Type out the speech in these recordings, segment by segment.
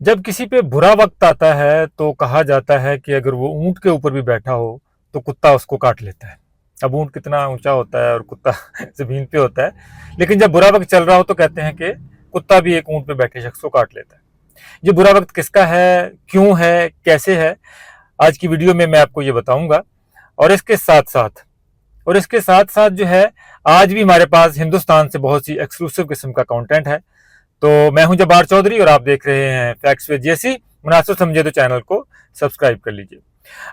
जब किसी पे बुरा वक्त आता है तो कहा जाता है कि अगर वो ऊंट के ऊपर भी बैठा हो तो कुत्ता उसको काट लेता है। अब ऊंट कितना ऊंचा होता है और कुत्ता जमीन पे होता है, लेकिन जब बुरा वक्त चल रहा हो तो कहते हैं कि कुत्ता भी एक ऊंट पे बैठे शख्स को काट लेता है। ये बुरा वक्त किसका है, क्यों है, कैसे है, आज की वीडियो में मैं आपको ये बताऊंगा। और इसके साथ साथ जो है, आज भी हमारे पास हिंदुस्तान से बहुत सी एक्सक्लूसिव किस्म का कंटेंट है। तो मैं हूं जब्बार चौधरी और आप देख रहे हैं फैक्ट्स विद जेसी। मुनासिब समझे तो चैनल को सब्सक्राइब कर लीजिए।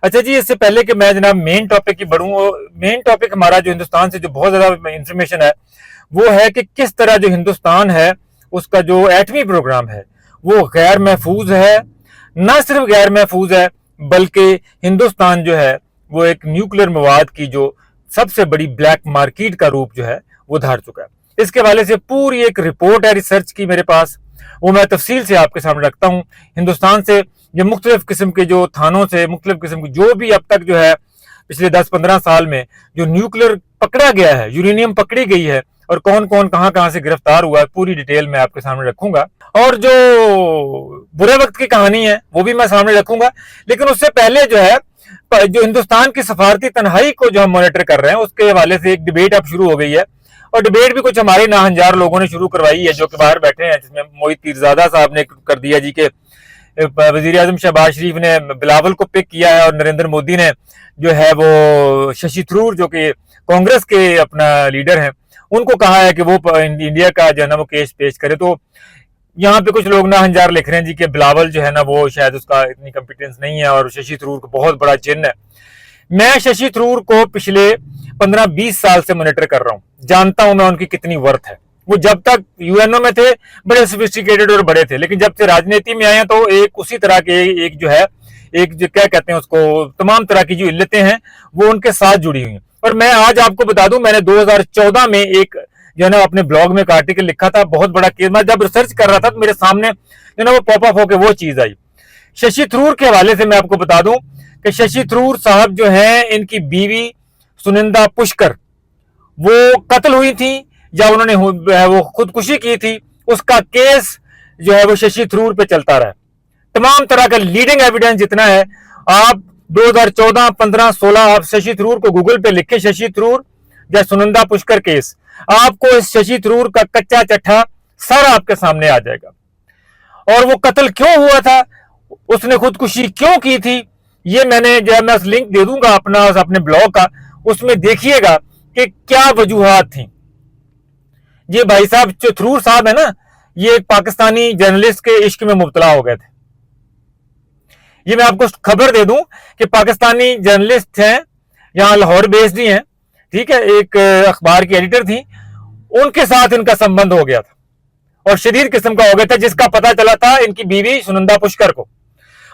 अच्छा जी, इससे पहले कि मैं जनाब मेन टॉपिक की बढ़ूं, मेन टॉपिक हमारा जो हिंदुस्तान से जो बहुत ज्यादा इंफॉर्मेशन है वो है कि किस तरह जो हिंदुस्तान है उसका जो एटमी प्रोग्राम है वो गैर महफूज है। न सिर्फ गैर महफूज है बल्कि हिंदुस्तान जो है वो एक न्यूक्लियर मवाद की जो सबसे बड़ी ब्लैक मार्केट का रूप जो है वो धार चुका है। इसके हवाले से पूरी एक रिपोर्ट है रिसर्च की मेरे पास, वो मैं तफसील से आपके सामने रखता हूँ। हिंदुस्तान से जो मुख्तलिफ किस्म के जो थानों से मुख्तलिफ किस्म की जो भी अब तक जो है पिछले 10-15 साल में जो न्यूक्लियर पकड़ा गया है, यूरेनियम पकड़ी गई है और कौन कौन कहां कहां से गिरफ्तार हुआ है, पूरी डिटेल मैं आपके सामने रखूंगा। और जो बुरे वक्त की कहानी है वो भी मैं सामने रखूंगा। लेकिन उससे पहले जो है, जो हिंदुस्तान की सफारती तन्हाई को जो हम मॉनिटर कर रहे हैं उसके हवाले से एक डिबेट अब शुरू हो गई है। और डिबेट भी कुछ हमारे नाहंजार लोगों ने शुरू करवाई है जो कि बाहर बैठे हैं, जिसमें मोहित पीरजादा साहब ने कर दिया जी के वजीर आजम शहबाज शरीफ ने बिलावल को पिक किया है और नरेंद्र मोदी ने जो है वो शशि थरूर जो कि कांग्रेस के अपना लीडर हैं उनको कहा है कि वो इंडिया का जो है ना वो केस पेश करे। तो यहाँ पे कुछ लोग नाहंजार लिख रहे हैं जी कि बिलावल जो है ना वो शायद उसका इतनी कॉम्पिटेंस नहीं है और शशि थरूर को बहुत बड़ा चिन्ह है। मैं शशि थरूर को पिछले 15-20 साल से मॉनिटर कर रहा हूँ, जानता हूं मैं उनकी कितनी वर्थ है। वो जब तक यूएनओ में थे बड़े सोफिस्टिकेटेड और बड़े थे, लेकिन जब से राजनीति में आए हैं तो एक उसी तरह के एक जो है एक जो क्या कहते हैं उसको, तमाम तरह की जो इल्लतें हैं वो उनके साथ जुड़ी हुई हैं। और मैं आज आपको बता दूं, मैंने 2014 में एक जो है ना अपने ब्लॉग में एक आर्टिकल लिखा था, बहुत बड़ा केस। मैं जब रिसर्च कर रहा था तो मेरे सामने जो ना वो पॉप अप होकर वो चीज आई। शशि थरूर के हवाले से मैं आपको बता दूं कि शशि थरूर साहब जो है, इनकी बीवी सुनिंदा पुष्कर वो कत्ल हुई थी या उन्होंने वो खुदकुशी की थी, उसका केस जो है वो शशि थरूर पे चलता रहा। तमाम तरह का लीडिंग एविडेंस जितना है, आप 2014, 15, 16 आप शशि थरूर को गूगल पे लिखे, शशि थरूर या सुनंदा पुष्कर केस, आपको इस शशि थरूर का कच्चा चट्ठा सारा आपके सामने आ जाएगा। और वो कत्ल क्यों हुआ था, उसने खुदकुशी क्यों की थी, ये मैंने जो है मैं लिंक दे दूंगा अपना अपने ब्लॉग का, उसमें देखिएगा कि क्या वजूहात थी। ये भाई साहब जो थरूर साहब है ना, ये एक पाकिस्तानी जर्नलिस्ट के इश्क में मुब्तला हो गए थे। ये मैं आपको खबर दे दूं कि पाकिस्तानी जर्नलिस्ट हैं, यहाँ लाहौर बेस्ड ही हैं, ठीक है, एक अखबार की एडिटर थी, उनके साथ इनका संबंध हो गया था और शदीद किस्म का हो गया था, जिसका पता चला था इनकी बीवी सुनंदा पुष्कर को।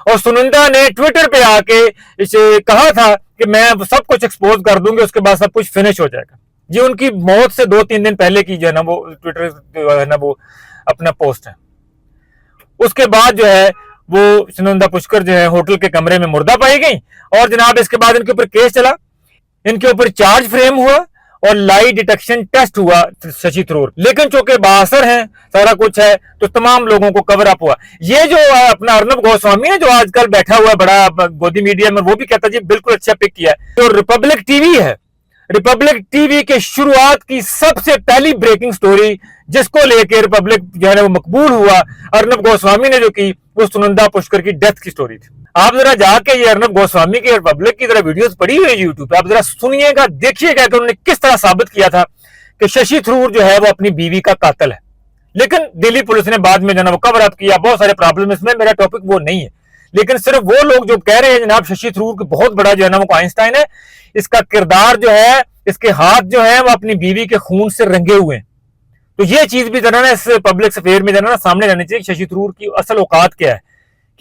और सुनंदा ने ट्विटर पे आके इसे कहा था कि मैं सब कुछ एक्सपोज कर दूंगी, उसके बाद सब कुछ फिनिश हो जाएगा। ये उनकी मौत से 2-3 दिन पहले की जो है ना वो ट्विटर जो है ना वो अपना पोस्ट है। उसके बाद जो है वो सुनंदा पुष्कर जो है होटल के कमरे में मुर्दा पाई गई और जनाब इसके बाद इनके ऊपर केस चला, इनके ऊपर चार्ज फ्रेम हुआ और लाई डिटेक्शन टेस्ट हुआ शशि थरूर। लेकिन चूंकि बासर है, सारा कुछ है, तो तमाम लोगों को कवर अप हुआ। ये जो अपना अर्नब गोस्वामी है जो आजकल बैठा हुआ है बड़ा गोदी मीडिया में, वो भी कहता जी बिल्कुल अच्छा पिक किया है। तो रिपब्लिक टीवी है, रिपब्लिक टीवी के शुरुआत की सबसे पहली ब्रेकिंग स्टोरी जिसको लेकर रिपब्लिक जो है वो मकबूल हुआ, अर्नब गोस्वामी ने जो की, वो सुनंदा पुष्कर की डेथ की स्टोरी थी। आप जरा जाके ये अर्नब गोस्वामी की रिपब्लिक की जरा वीडियोस पड़ी हुई है यूट्यूब पे, आप जरा सुनिएगा, देखिएगा कि उन्होंने किस तरह साबित किया था कि शशि थरूर जो है वो अपनी बीवी का कातिल है। लेकिन दिल्ली पुलिस ने बाद में जो है वो कवर अप किया, बहुत सारे प्रॉब्लम, इसमें मेरा टॉपिक वो नहीं है। लेकिन सिर्फ वो लोग जो कह रहे हैं जनाब शशि थरूर की बहुत बड़ा जो है ना वो आइंस्टाइन है, इसका किरदार जो है, इसके हाथ जो है वो अपनी बीवी के खून से रंगे हुए हैं। तो ये चीज भी जो है इस पब्लिक अफेयर में जो है सामने रहनी चाहिए, शशि थरूर की असल औकात क्या है।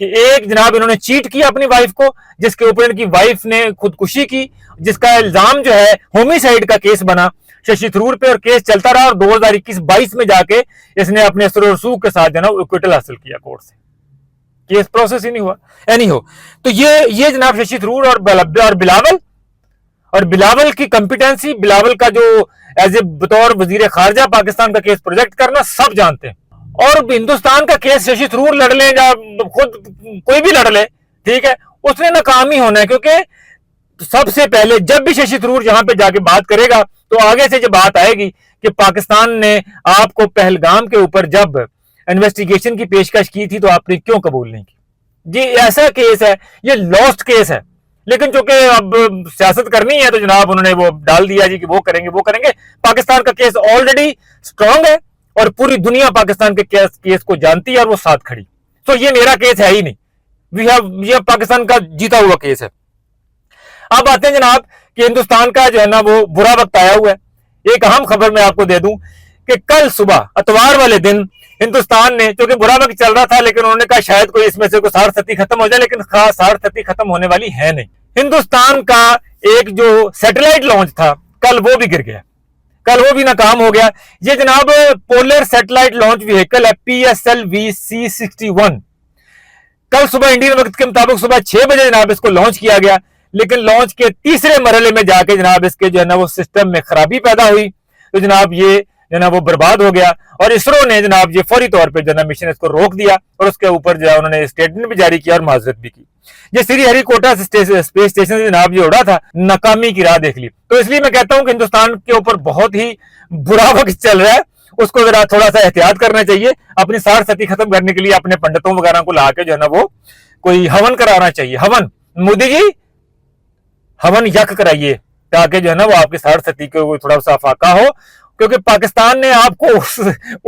कि एक जनाब इन्होंने चीट किया अपनी वाइफ को, जिसके ऊपर इनकी वाइफ ने खुदकुशी की, जिसका इल्जाम जो है होमिसाइड का केस बना शशि थरूर पे और केस चलता रहा और 2021-22 में जाके इसने अपने असर रसूख के साथ जो है इक्विटल हासिल किया कोर्ट से, केस प्रोसेस ही नहीं हुआ। एनी हो, तो ये जनाब शशि थरूर और बिलावल की कंपिटेंसी, बिलावल का जो एज ए बतौर वजीर खारजा पाकिस्तान का केस प्रोजेक्ट करना, सब जानते हैं। और हिंदुस्तान का केस शशि थरूर लड़ ले या खुद कोई भी लड़ ले, ठीक है, उसने नाकाम ही होना है। क्योंकि सबसे पहले जब भी शशि थरूर यहां पे जाके बात करेगा तो आगे से जो बात आएगी कि पाकिस्तान ने आपको पहलगाम के ऊपर जब इन्वेस्टिगेशन की पेशकश की थी तो आपने क्यों कबूल नहीं की। जी ऐसा केस है, ये लॉस्ट केस है। लेकिन चूंकि अब सियासत करनी है तो जनाब उन्होंने वो डाल दिया जी कि वो करेंगे वो करेंगे। पाकिस्तान का केस ऑलरेडी स्ट्रांग है और पूरी दुनिया पाकिस्तान के केस को जानती है और वो साथ खड़ी। तो ये मेरा केस है ही नहीं, ये पाकिस्तान का जीता हुआ केस है। अब आते हैं जनाब कि हिंदुस्तान का जो है ना वो बुरा वक्त आया हुआ है। एक अहम खबर मैं आपको दे दूं कि कल सुबह अतवार वाले दिन हिंदुस्तान ने, क्योंकि बुरा वक्त चल रहा था लेकिन उन्होंने कहा शायद कोई इसमें से कोई सार सती खत्म हो जाए, लेकिन खास सार सती खत्म होने वाली है नहीं। हिंदुस्तान का एक जो सैटेलाइट लॉन्च था कल वो भी गिर गया, कल वो भी नाकाम हो गया। ये जनाब पोलर सैटेलाइट लॉन्च व्हीकल है PSLV-C61। कल सुबह इंडियन वक्त के मुताबिक सुबह 6 बजे जनाब इसको लॉन्च किया गया, लेकिन लॉन्च के तीसरे मरहले में जाके जनाब इसके जो है ना वो सिस्टम में खराबी पैदा हुई, तो जनाब ये जो है ना वो बर्बाद हो गया। और इसरो ने जनाब ये फौरी तौर पे जो है मिशन इसको रोक दिया और उसके ऊपर जो है उन्होंने स्टेटमेंट भी जारी किया और माजरत भी की। ये श्रीहरिकोटा स्पेस स्टेशन से जनाब ये उड़ा था, नाकामी की राह देख ली। तो इसलिए मैं कहता हूं कि हिंदुस्तान के ऊपर बहुत ही बुरा वक्त चल रहा है, उसको जरा थोड़ा सा एहतियात करना चाहिए। अपनी सार सती खत्म करने के लिए अपने पंडितों वगैरह को ला के जो है ना वो कोई हवन कराना चाहिए। हवन, मोदी जी हवन यक कराइए ताकि जो है ना वो आपकी सार सती को थोड़ा सा फाका हो। क्योंकि पाकिस्तान ने आपको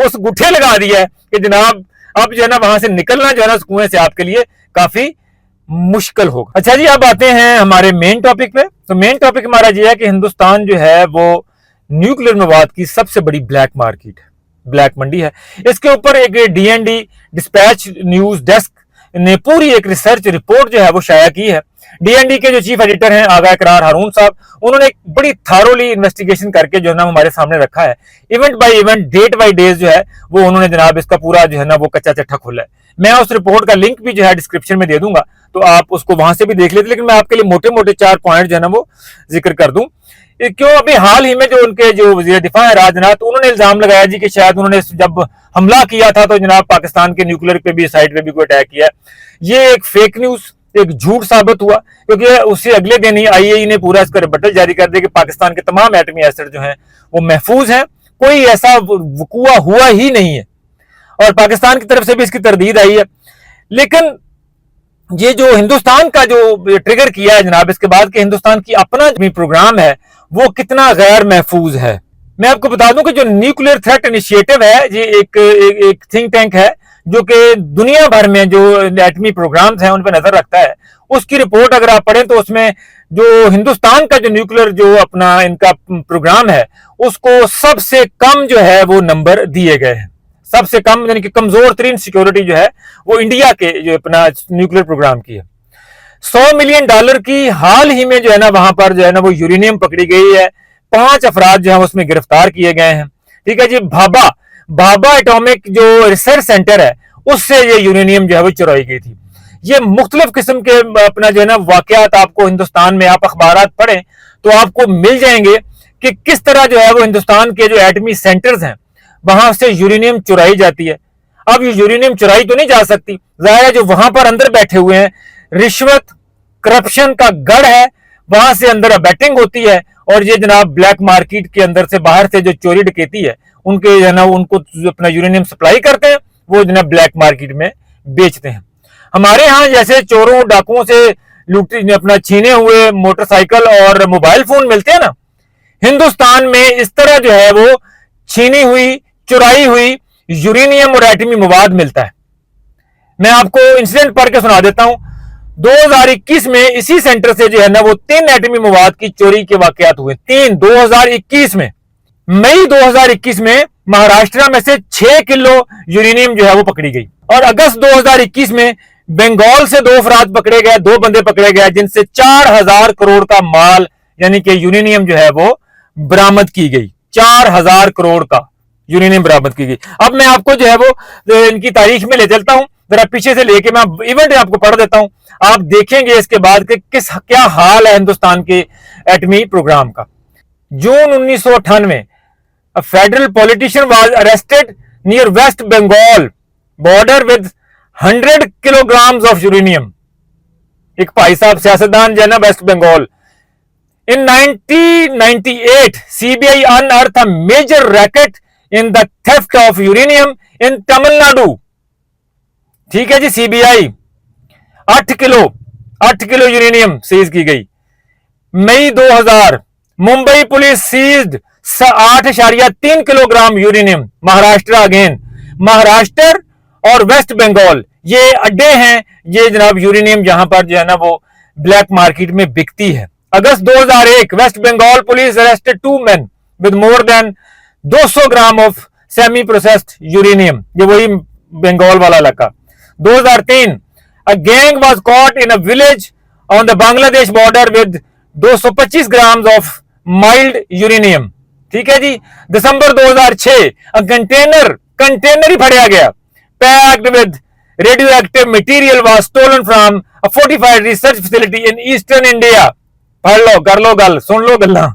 उस गुठे लगा दिया है कि जनाब अब जो है ना वहां से निकलना जो है ना उस कुएं से आपके लिए काफी मुश्किल होगा। अच्छा जी, अब आते हैं हमारे मेन टॉपिक पे। तो मेन टॉपिक हमारा ये है कि हिंदुस्तान जो है वो न्यूक्लियर मवाद की सबसे बड़ी ब्लैक मार्केट है, ब्लैक मंडी है। इसके ऊपर एक DND डिस्पैच न्यूज डेस्क ने पूरी एक रिसर्च रिपोर्ट जो है वो शाया की है। DND के जो चीफ एडिटर हैं आगा इकरार हारून साहब, उन्होंने एक बड़ी थारोली इन्वेस्टिगेशन करके जो है ना हमारे सामने रखा है। Event by event, date by days जो है वो उन्होंने जनाब इसका पूरा जो है ना वो कच्चा चिट्ठा खोला है। मैं उस रिपोर्ट का लिंक भी जो है डिस्क्रिप्शन में दे दूंगा, तो आप उसको वहां से भी देख लेते। लेकिन मैं आपके लिए मोटे मोटे 4 पॉइंट जो है ना वो जिक्र कर दूं। क्यों, अभी हाल ही में जो उनके जो वजीर दिफा है राजनाथ, उन्होंने इल्जाम लगाया जी कि शायद उन्होंने जब हमला किया था तो जनाब पाकिस्तान के न्यूक्लियर पे भी साइट पे भी कोई अटैक किया। ये एक फेक न्यूज, एक झूठ साबित हुआ, क्योंकि उससे अगले दिन ही IAEA ने पूरा इसका रिबटल जारी कर दिया कि पाकिस्तान के तमाम एटमी एसेट जो हैं वो महफूज हैं, कोई ऐसा वकुआ हुआ ही नहीं है। और पाकिस्तान की तरफ से भी इसकी तरदीद आई है। लेकिन ये जो हिंदुस्तान का जो ट्रिगर किया है जनाब इसके बाद कि हिंदुस्तान की अपना जो प्रोग्राम है वो कितना गैर महफूज है। मैं आपको बता दूं कि जो न्यूक्लियर थ्रेट इनिशिएटिव है ये एक थिंक टैंक है जो कि दुनिया भर में जो एटमी प्रोग्राम्स हैं उन पर नजर रखता है। उसकी रिपोर्ट अगर आप पढ़ें तो उसमें जो हिंदुस्तान का जो न्यूक्लियर जो अपना इनका प्रोग्राम है उसको सबसे कम जो है वो नंबर दिए गए हैं। सबसे कम यानी कि कमजोर तरीन सिक्योरिटी जो है वो इंडिया के जो अपना न्यूक्लियर प्रोग्राम की है। $100 मिलियन की हाल ही में जो है ना वहां पर जो है ना वो यूरेनियम पकड़ी गई है। 5 अफराद जो है उसमें गिरफ्तार किए गए हैं। ठीक है जी, भाभा एटॉमिक जो रिसर्च सेंटर है उससे ये यूरेनियम जो है वो चुराई गई थी। ये मुख्तलिफ किस्म के अपना जो है ना वाकयात आपको हिंदुस्तान में, आप अखबारात पढ़ें तो आपको मिल जाएंगे कि किस तरह जो है वो हिंदुस्तान के जो एटमी सेंटर्स हैं वहां से यूरेनियम चुराई जाती है। अब ये यूरेनियम चुराई तो नहीं जा सकती, जाहिर है जो वहां पर अंदर बैठे हुए हैं, रिश्वत करप्शन का गढ़ है, वहां से अंदर अबेटिंग होती है और ये जनाब ब्लैक मार्केट के अंदर से बाहर से जो चोरी डकैती है उनके जो है ना उनको अपना यूरेनियम सप्लाई करते हैं, वो जनाब ब्लैक मार्केट में बेचते हैं। हमारे यहाँ जैसे चोरों डाकुओं से लूटे अपना छीने हुए मोटरसाइकिल और मोबाइल फोन मिलते हैं ना, हिंदुस्तान में इस तरह जो है वो छीनी हुई चुराई हुई यूरेनियम और एटमी मवाद मिलता है। मैं आपको इंसिडेंट पढ़ के सुना देता हूं। 2021 में इसी सेंटर से जो है ना वो 3 एटमी मवाद की चोरी के वाकयात हुए। 2021 में, मई 2021 में महाराष्ट्र में से 6 किलो यूरेनियम जो है वो पकड़ी गई। और अगस्त 2021 में बंगाल से 2 अफराद पकड़े गए, 2 बंदे पकड़े गए जिनसे 4000 करोड़ का माल यानी कि यूरेनियम जो है वो बरामद की गई। 4000 करोड़ का यूरेनियम बरामद की गई। अब मैं आपको जो है वो इनकी तारीख में ले चलता हूं, जरा पीछे से लेके मैं इवेंट आपको पढ़ देता हूं, आप देखेंगे इसके बाद कि क्या हाल है हिंदुस्तान के एटमी प्रोग्राम का। जून 1998 a federal politician was arrested near West Bengal border with 100 kilograms of uranium. एक भाई साहब सियासतदान जो है ना waste Bengal. In 1998, CBI unearthed a major racket in the theft of uranium in Tamil Nadu. ठीक है जी, CBI 8 किलो यूरेनियम सीज की गई. May 2000 Mumbai police seized 8.3 kilogram uranium. Maharashtra again, Maharashtra और वेस्ट बंगाल ये अड्डे हैं, ये जनाब यूरेनियम जहां पर जो है ना वो ब्लैक मार्केट में बिकती है. August 2001 West Bengal police arrested 2 men with more than 200 gram of semi processed uranium. ये वही बंगाल वाला इलाका. 2003 a gang was caught in a village on the Bangladesh border with 225 grams of mild uranium. ठीक है जी. दिसंबर 2006 a कंटेनर ही फड़िया गया packed with radioactive material was stolen from a fortified research facility in eastern India. पढ़ लो, कर लो गल, सुन लो गल्ला.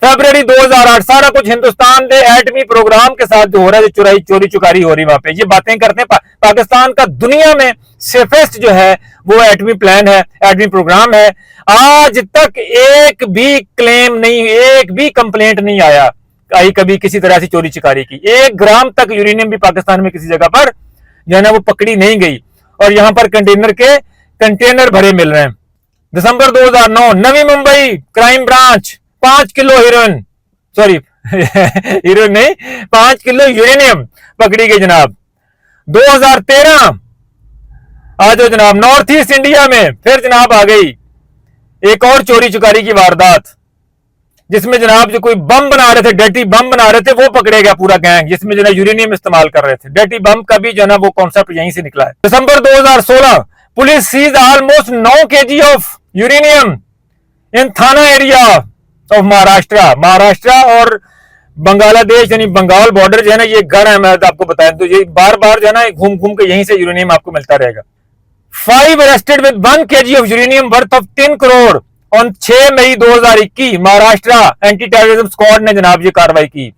फरवरी 2008 सारा कुछ हिंदुस्तान के एटमी प्रोग्राम के साथ जो हो रहा है, चोरी चुकारी हो रही वहां पे, ये बातें करते हैं. पाकिस्तान का दुनिया में सेफेस्ट जो है वो एटमी प्लान है, एटमी प्रोग्राम है. आज तक एक भी क्लेम नहीं, एक भी कंप्लेंट नहीं आई कभी किसी तरह से चोरी चुकारी की. 1 ग्राम तक यूरेनियम भी पाकिस्तान में किसी जगह पर जो है ना वो पकड़ी नहीं गई. और यहां पर कंटेनर भरे मिल रहे हैं. दिसंबर 2009 Navi Mumbai crime branch 5 kilo heroin, sorry heroin नहीं, 5 किलो यूरेनियम पकड़ी गई जनाब. 2013 आज जनाब नॉर्थ ईस्ट इंडिया में फिर जनाब आ गई एक और चोरी चुकारी की वारदात, जिसमें जनाब जो कोई बम बना रहे थे, डर्टी बम बना रहे थे, वो पकड़े गया पूरा गैंग, जिसमें जो है यूरेनियम इस्तेमाल कर रहे थे. डर्टी बम का भी जो है ना वो कॉन्सेप्ट यहीं से निकला है. दिसंबर 2016 police seize almost 9 kg of uranium in Thana area of Maharashtra और बांग्लादेश यानी बंगाल बॉर्डर जो है ना ये गढ़ है. मैं आपको बताया तो ये बार बार जो है ना घूम घूम के यहीं से यूरेनियम आपको मिलता रहेगा. 5 arrested with 1 kg of uranium worth of 3 crore on 6 May 2021 Maharashtra anti terrorism squad ने जनाब ये कार्रवाई की.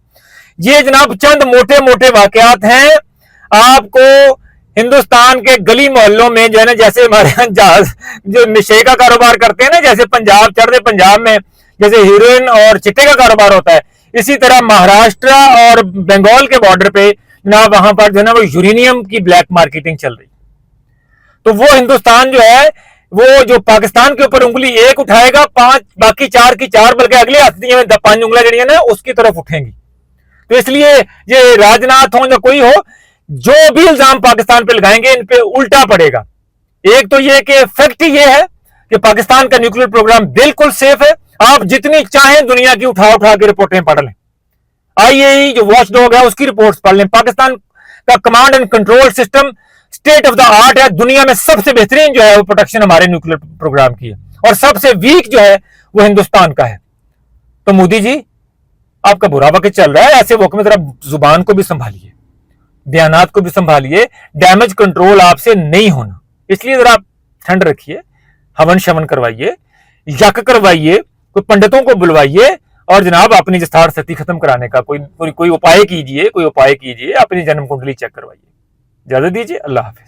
ये जनाब चंद मोटे मोटे वाकयात हैं. आपको हिंदुस्तान के गली मोहल्लों में जो है ना, जैसे हमारे यहाँ जहाज जो नशे का कारोबार करते हैं ना, जैसे पंजाब चढ़ते पंजाब में जैसे हीरोइन और चिट्टे का कारोबार होता है, इसी तरह महाराष्ट्र और बंगाल के बॉर्डर पे जनाब वहां पर जो है ना वो यूरेनियम की ब्लैक मार्केटिंग चल रही. तो वो हिंदुस्तान जो है वो जो पाकिस्तान के ऊपर उंगली एक उठाएगा, 5 बाकी 4 की 4 बल्कि अगले हफ्ते में 5 उंगलियां जड़ियां ना उसकी तरफ उठेंगी. तो इसलिए ये राजनाथ हो या कोई हो, जो भी इल्जाम पाकिस्तान पे लगाएंगे इन पे उल्टा पड़ेगा. एक तो ये कि फैक्ट ये है कि पाकिस्तान का न्यूक्लियर प्रोग्राम बिल्कुल सेफ है. आप जितनी चाहें दुनिया की उठा के रिपोर्टें पढ़ लें. आईएई जो वॉच डॉग है उसकी रिपोर्ट्स पढ़ लें. पाकिस्तान का command and control system state of the art है. दुनिया में सबसे बेहतरीन जो है वो प्रोटेक्शन हमारे न्यूक्लियर प्रोग्राम की है, और सबसे वीक जो है वो हिंदुस्तान का है. तो मोदी जी आपका बुरा वक्त चल रहा है, ऐसे वक्त में जरा जुबान को भी संभालिए, बयानात को भी संभालिए. डैमेज कंट्रोल आपसे नहीं होना, इसलिए जरा ठंड रखिए, हवन शवन करवाइए, यक करवाइए, कोई पंडितों को बुलवाइए और जनाब अपनी जस्तार सती खत्म कराने का कोई उपाय कीजिए, अपनी जन्म कुंडली चेक करवाइए. इजाजत दीजिए. अल्लाह हाफिज.